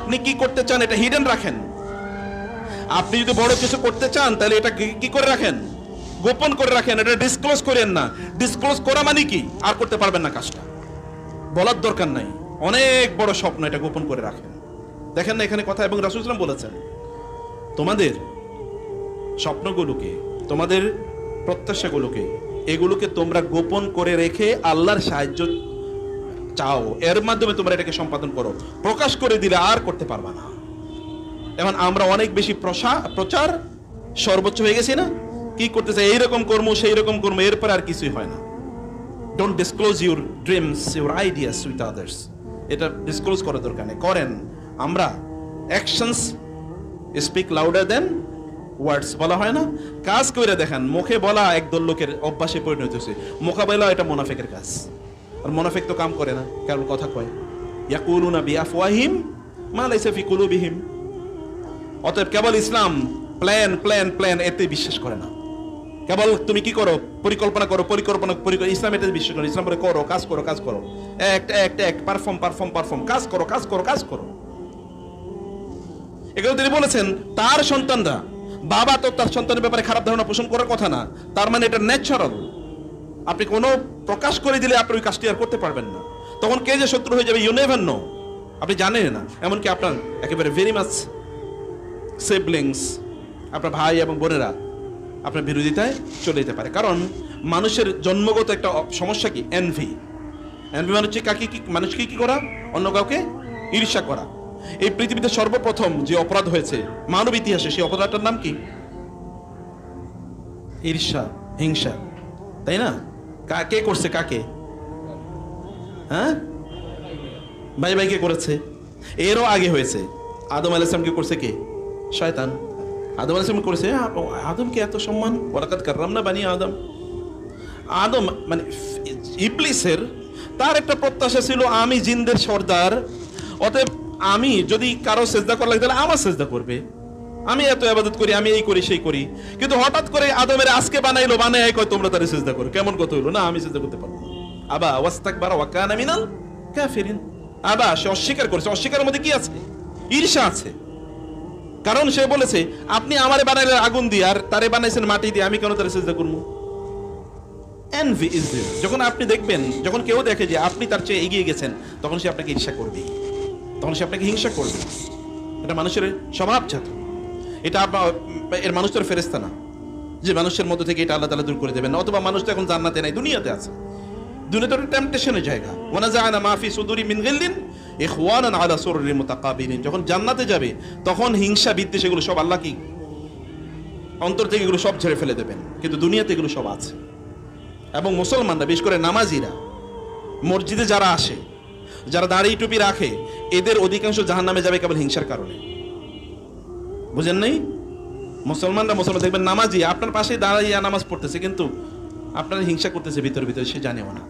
আপনি কি করতে চান এটা হিডেন রাখেন। আপনি যদি বড় কিছু করতে চান তাহলে এটা কি করে রাখেন, গোপন করে রাখেন, এটা ডিসক্লোজ করেন না। ডিসক্লোজ করা মানে কি, আর করতে পারবেন না কাজটা, বলার দরকার নাই। অনেক বড় স্বপ্ন, এটা গোপন করে রাখেন। দেখেন না এখানে কথা, এবং রাসূল সাল্লাল্লাহু আলাইহি ওয়াসাল্লাম বলেছেন তোমাদের স্বপ্নগুলোকে, তোমাদের প্রত্যাশাগুলোকে, এগুলোকে তোমরা গোপন করে রেখে আল্লাহর সাহায্য চাও, এর মাধ্যমে তোমরা এটাকে সম্পাদন করো। প্রকাশ করে দিলে আর করতে পারবা না। এখন আমরা অনেক বেশি প্রচার সর্বোচ্চ হয়ে গেছি না, কি করতেছে, এইরকম কর্ম সেই রকম কর্ম, এরপর আর কিছুই হয় না। Don't disclose your dreams, your ideas with others. এটা ডিসক্লোজ করার দরকার নেই, করেন। আমরা অ্যাকশনস স্পিক লাউডার দেন ওয়ার্ডস বলা হয় না, কাজ করে দেখেন। মুখে বলা একদল লোকের অভ্যাসে পরিণত হয়েছে, মুখে বলা এটা মুনাফিকের কাজ। আর মুনাফিক তো কাম করে না, কেবল কথা কয়। ইয়াকুলুনা বিআফওয়াহিম মা লাইসা ফি কুলুবিহিম। অতএব কেবল ইসলাম প্ল্যান প্ল্যান প্ল্যান এতে বিশ্বাস করে না। কেবল তুমি কি করো, পরিকল্পনা করো, ইসলাম এতে বিশ্বাস করে। ইসলাম বলে করো, কাজ করো, কাজ করো, এক পারফর্ম পারফর্ম পারফর্ম, কাজ করো, কাজ করো, কাজ করো। এগুলো তিনি বলেছেন। তার সন্তানরা, বাবা তো তার সন্তানের ব্যাপারে খারাপ ধারণা পোষণ করার কথা না, তার মানে এটা ন্যাচারাল। আপনি কোনো প্রকাশ করে দিলে আপনি ওই কাজটি আর করতে পারবেন না। তখন কে যে শত্রু হয়ে যাবে ইউ নেভার নো, আপনি জানেন না। এমনকি আপনার একেবারে ভেরি মাচ সিবলিংস, আপনার ভাই এবং বোনেরা আপনার বিরোধিতায় চলে যেতে পারে। কারণ মানুষের জন্মগত একটা সমস্যা কি, এনভি। এনভি মানে হচ্ছে মানুষকে কি করা, অন্য কাউকে ঈর্ষা করা। এই পৃথিবীতে সর্বপ্রথম যে অপরাধ হয়েছে মানব ইতিহাসে, সেই অপরাধটার নাম কি? ঈর্ষা, হিংসা, তাই না? কে করছে কাকে? হ্যাঁ, ভাই ভাইকে করেছে। এরও আগে হয়েছে, আদম আলাইহিস সালামকে করছে কে? শয়তান। আদম আলাইহিস সালাম করেছে। আদমকে এত সম্মান, ওয়ালাকাদ কাররামনা বানি আদম। আদম মানে ইবলিসের, তার একটা প্রত্যাশা ছিল আমি জিনদের সর্দার, অতএব আমি যদি কারো সেজদা করা লাগে তাহলে আমার সেজদা করবে। আমি এত ইবাদত করি, আমি এই করি সেই করি। কিন্তু হঠাৎ করে আদমের আজকে বানাইলো, বানাই কয় তোমরা তারে সেজদা করো। কেমন কথা হইলো, না আমি সেজদা করতে পারবো না। আবা ওয়াস্তাকবারা ওয়া কানা মিনাল কাফিরিন। আবা, সে অস্বীকার করেছে। অস্বীকারের মধ্যে কি আছে? ঈর্ষা আছে। কারণ সে বলেছে আপনি আমারে বানাইলে আগুন দিয়ে, আর তারে বানাইছেন মাটি দিয়ে, আমি কেন তারে সেজদা করবো? Envy is this. যখন আপনি দেখবেন, যখন কেউ দেখে যে আপনি তার চেয়ে এগিয়ে গেছেন, তখন সে আপনাকে ঈর্ষা করবে, তখন সে আপনাকে হিংসা করবে। এটা মানুষের স্বভাবজাত। এটা এর মানুষের ফেরেশতা না যে মানুষের মধ্যে থেকে এটা আল্লাহ তাআলা দূর করে দেবেন। অথবা মানুষ তো এখন জান্নাতে নাই, দুনিয়াতে আছে। দুনিয়াতে একটা টেম্পটেশনের জায়গা। ওয়ানাজাআনা মা ফি সুদুরি মিন গিল্লিন ইখওয়ানান আলা সুরুরিন মুতাকাবিলিন। যখন জান্নাতে যাবে তখন হিংসা বিদ্বেষ এগুলো সব আল্লাহ কি অন্তর থেকে এগুলো সব ঝেড়ে ফেলে দেবেন। কিন্তু দুনিয়াতে এগুলো সব আছে। এবং মুসলমানরা, বিশেষ করে নামাজিরা, মসজিদে যারা আসে, যারা দাড়ি টুপি রাখে, এদের অধিকাংশ জাহান্নামে যাবে কেবল হিংসার কারণে। বুঝেন নাই? মুসলমান দেখবেন নামাজি আপনার পাশে দাঁড়াইয়া নামাজ পড়তেছে, কিন্তু আপনার হিংসা করতেছে ভিতরে ভিতরে, সে জানেও না।